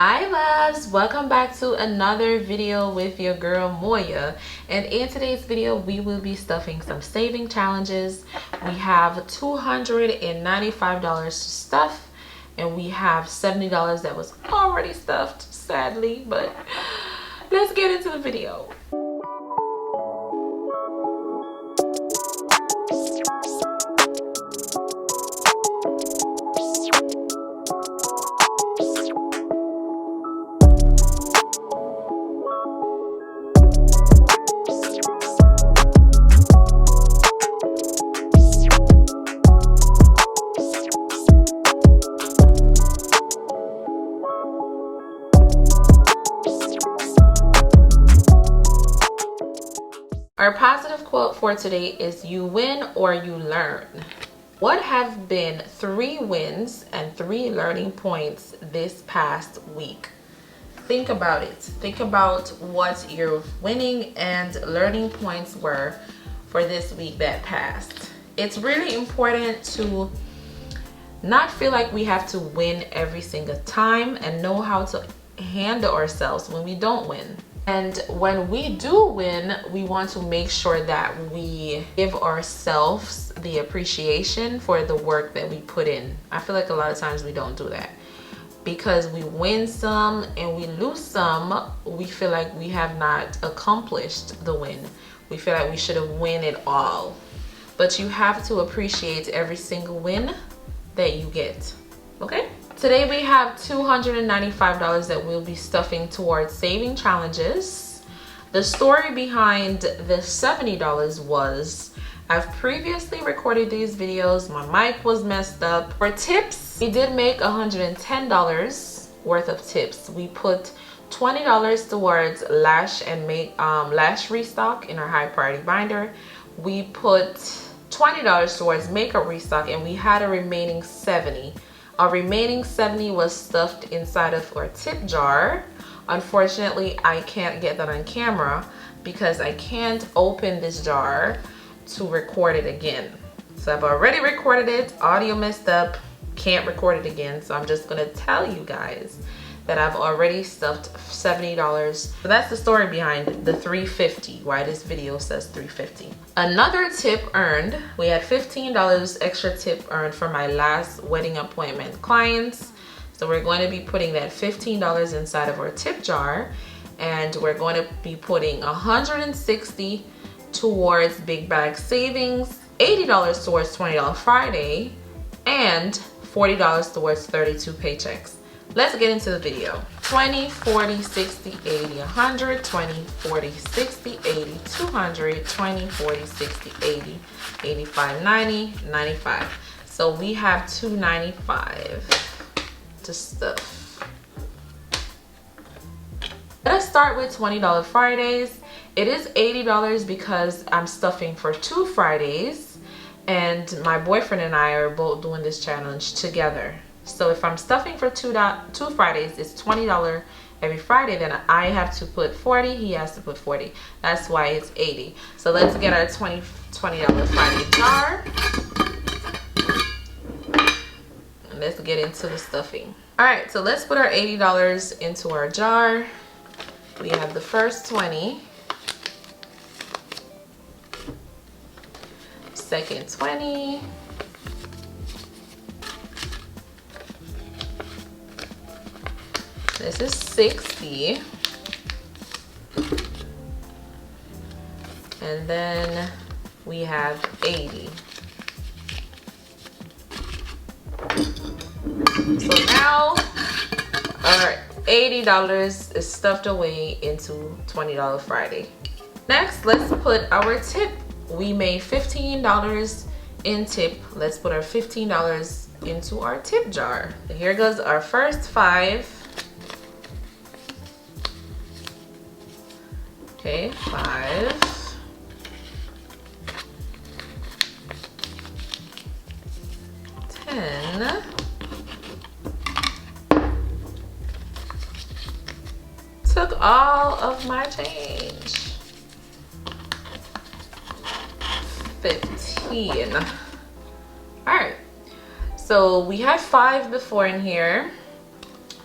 Hi loves, welcome back to another video with your girl Moya, and in today's video we will be stuffing some saving challenges. We have $295 to stuff and we have $70 that was already stuffed, sadly, but let's get into the video. Our positive quote for today is, "You win or you learn." What have been 3 wins and 3 learning points this past week? Think about it. Think about what your winning and learning points were for this week that passed. It's really important to not feel like we have to win every single time and know how to handle ourselves when we don't win. And when we do win, we want to make sure that we give ourselves the appreciation for the work that we put in. I feel like a lot of times we don't do that. Because we win some and we lose some, we feel like we have not accomplished the win. We feel like we should have won it all. But you have to appreciate every single win that you get, okay? Today we have $295 that we'll be stuffing towards saving challenges. The story behind the $70 was, I've previously recorded these videos, my mic was messed up. For tips, we did make $110 worth of tips. We put $20 towards lash and lash restock in our high priority binder. We put $20 towards makeup restock, and we had a remaining $70. Our remaining $70 was stuffed inside of our tip jar. Unfortunately, I can't get that on camera because I can't open this jar to record it again. So I've already recorded it, audio messed up, can't record it again. So I'm just gonna tell you guys that I've already stuffed $70. So that's the story behind the $350, why this video says $350. Another tip earned, we had $15 extra tip earned for my last wedding appointment clients. So we're going to be putting that $15 inside of our tip jar, and we're going to be putting $160 towards big bag savings, $80 towards $20 Friday, and $40 towards 32 paychecks. Let's get into the video. 20, 40, 60, 80, 100, 20, 40, 60, 80, 200, 20, 40, 60, 80, 85, 90, 95. So we have $295 to stuff. Let us start with $20 Fridays. It is $80 because I'm stuffing for 2 Fridays, and my boyfriend and I are both doing this challenge together. So if I'm stuffing for 2 Fridays, it's $20 every Friday. Then I have to put 40, he has to put 40. That's why it's 80. So let's get our $20 Friday jar. And let's get into the stuffing. All right, so let's put our $80 into our jar. We have the first 20. Second 20. This is 60. And then we have 80. So now our $80 is stuffed away into $20 Friday. Next, let's put our tip. We made $15 in tip. Let's put our $15 into our tip jar. And here goes our first 5. Okay, 5. 10. Took all of my change. 15. All right, so we had 5 before in here.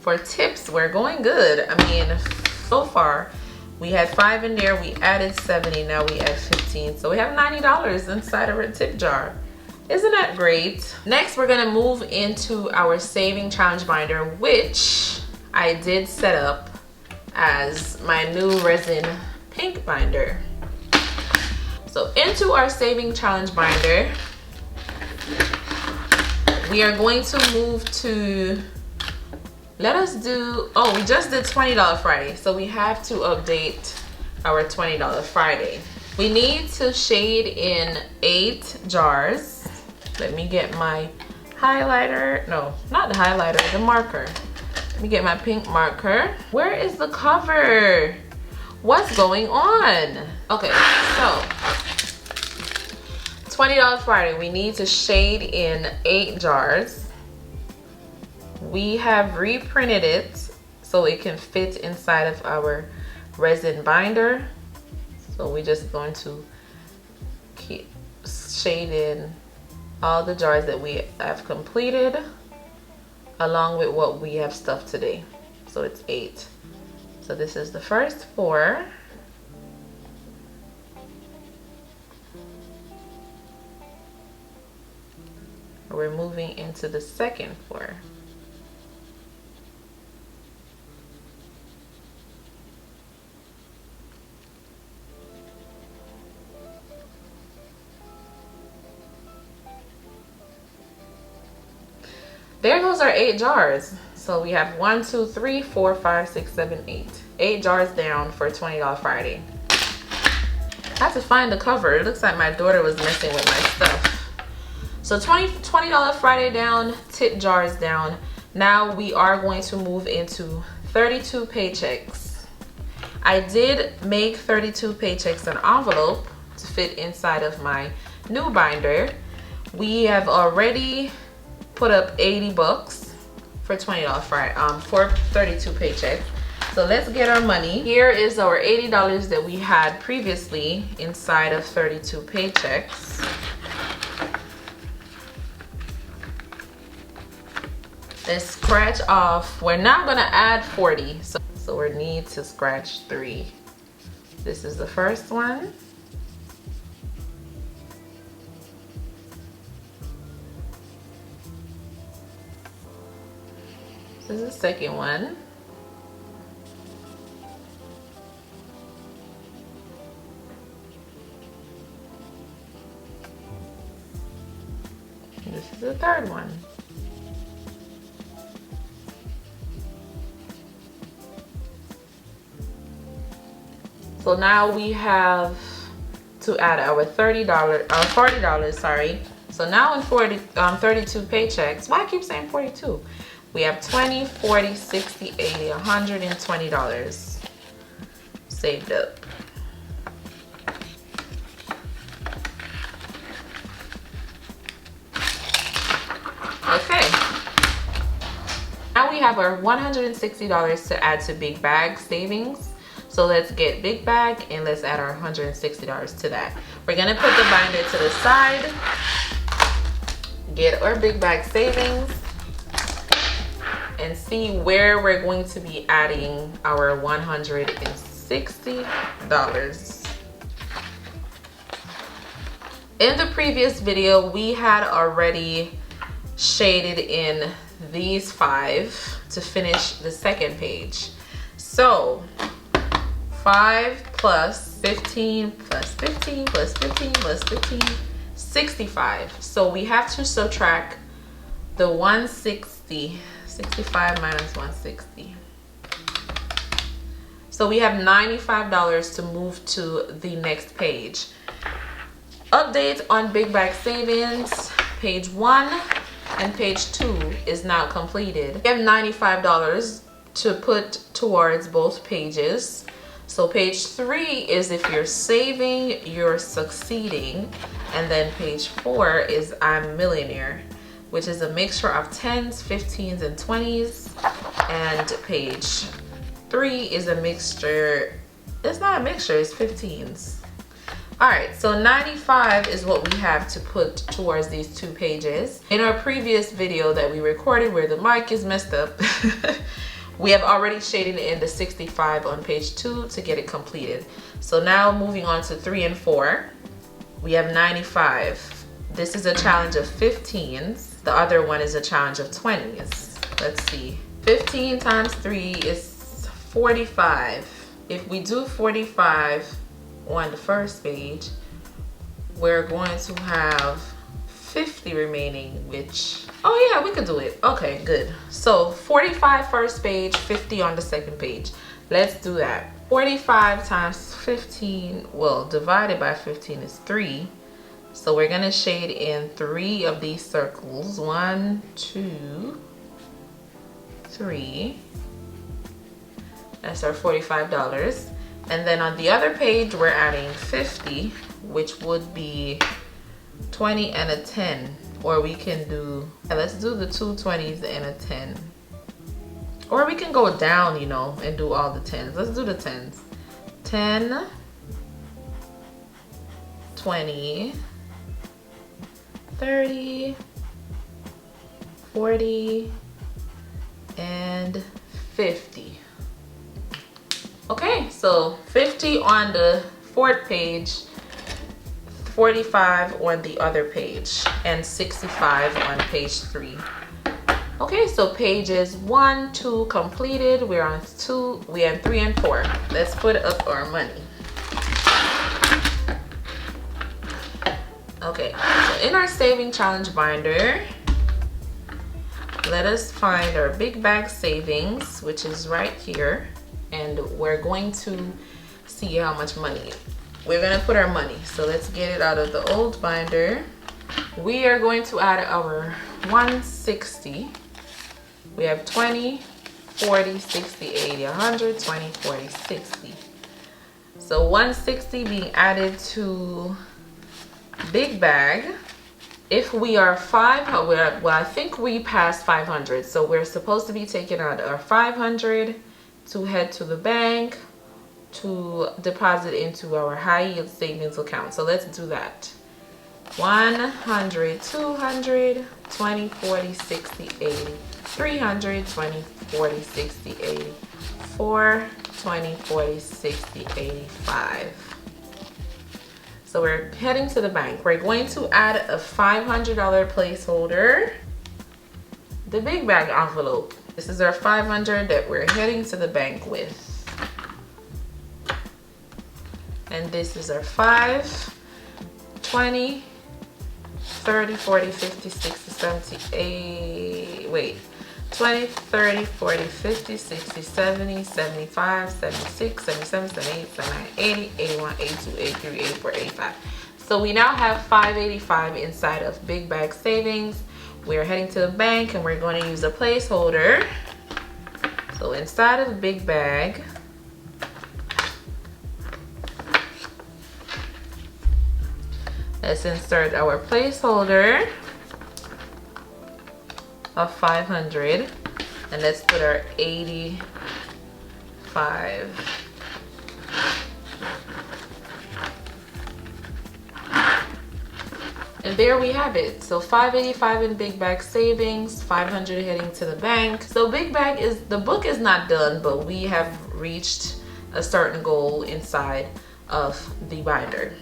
For tips, we're going good. I mean, so far we had 5 in there, we added 70, now we add 15, so we have $90 inside of our tip jar. Isn't that great? Next, we're gonna move into our saving challenge binder, which I did set up as my new resin pink binder. So into our saving challenge binder, we are going to move to, let us do, oh, we just did $20 Friday, so we have to update our $20 Friday. We need to shade in 8 jars. Let me get my highlighter, no, not the highlighter, the marker. Let me get my pink marker. Where is the cover? What's going on? Okay, so $20 Friday, we need to shade in 8 jars. We have reprinted it so it can fit inside of our resin binder. So we're just going to keep shade in all the jars that we have completed along with what we have stuffed today. So it's 8. So this is the first 4. We're moving into the second 4. There goes our 8 jars. So we have 1, 2, 3, 4, 5, 6, 7, 8. 8 jars down for $20 Friday. I have to find the cover. It looks like my daughter was messing with my stuff. So $20 Friday down, tip jars down. Now we are going to move into 32 paychecks. I did make 32 paychecks an envelope to fit inside of my new binder. We have already put up 80 bucks for $20 Friday, for 32 paychecks. So let's get our money. Here is our $80 that we had previously inside of 32 paychecks. Let's scratch off. We're now gonna add 40. So we need to scratch 3. This is the first one. This is the second one. This is the third one. So now we have to add our $40, sorry. So now in 32 paychecks, why I keep saying 42? We have 20, 40, 60, 80, $120 saved up. Okay. Now we have our $160 to add to big bag savings. So let's get big bag and let's add our $160 to that. We're gonna put the binder to the side, get our big bag savings, and see where we're going to be adding our $160. In the previous video, we had already shaded in these 5 to finish the second page. So 5 plus 15 plus 15 plus 15 plus 15, 65. So we have to subtract the 160, 65 minus 160. So we have $95 to move to the next page. Update on big bag savings. Page 1 and page 2 is now completed. We have $95 to put towards both pages. So page 3 is if you're saving, you're succeeding. And then page 4 is I'm millionaire, which is a mixture of 10s, 15s, and 20s. And page 3 is a mixture, it's not a mixture, it's 15s. All right, so 95 is what we have to put towards these 2 pages. In our previous video that we recorded where the mic is messed up, We have already shaded in the 65 on page 2 to get it completed. So now moving on to 3 and 4, we have 95. This is a challenge of 15s. The other one is a challenge of 20s. Let's see. 15 times 3 is 45. If we do 45 on the first page, we're going to have 50 remaining, which, oh yeah, we could do it. Okay, good. So 45 first page, 50 on the second page. Let's do that. 45 times 15, well, divided by 15 is 3. So we're gonna shade in 3 of these circles. 1, 2, 3. That's our $45. And then on the other page, we're adding 50, which would be 20 and a 10. Or we can do, let's do the 2 20s and a 10. Or we can go down, you know, and do all the 10s. Let's do the 10s. 10, 20, 30, 40, and 50. Okay, so 50 on the fourth page, 45 on the other page, and 65 on page 3. Okay, so pages 1, 2 completed. We're on 2, we have 3 and 4. Let's put up our money. Okay, so in our saving challenge binder, let us find our big bag savings, which is right here, and we're going to see how much money we're gonna put our money. So let's get it out of the old binder. We are going to add our 160. We have 20, 40, 60, 80, 100, 20, 40, 60. So 160 being added to big bag. If we are well, I think we passed 500. So we're supposed to be taking out our 500 to head to the bank to deposit into our high yield savings account. So let's do that. 100, 200, 20, 40, 60, 80, 300, 20, 40, 60, 80, 4, 20, 40, 60, 85. So we're heading to the bank. We're going to add a $500 placeholder, the big bag envelope. This is our 500 that we're heading to the bank with. And this is our 5, 20, 30, 40, 50, 60, 70, 80, wait, 20, 30, 40, 50, 60, 70, 75, 76, 77, 78, 79, 80, 81, 82, 83, 84, 85. So we now have 585 inside of big bag savings. We're heading to the bank and we're going to use a placeholder. So inside of the big bag, let's insert our placeholder of 500 and let's put our 85. And there we have it. So 585 in big bag savings, 500 heading to the bank. So big bag is, the book is not done, but we have reached a certain goal inside of the binder.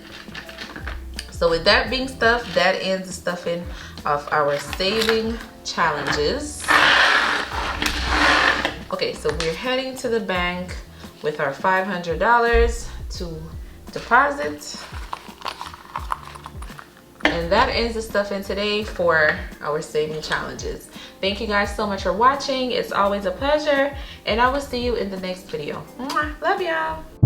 So with that being stuffed, that ends the stuffing of our saving challenges. Okay, so we're heading to the bank with our $500 to deposit. And that ends the stuffing today for our saving challenges. Thank you guys so much for watching. It's always a pleasure, and I will see you in the next video. Love y'all.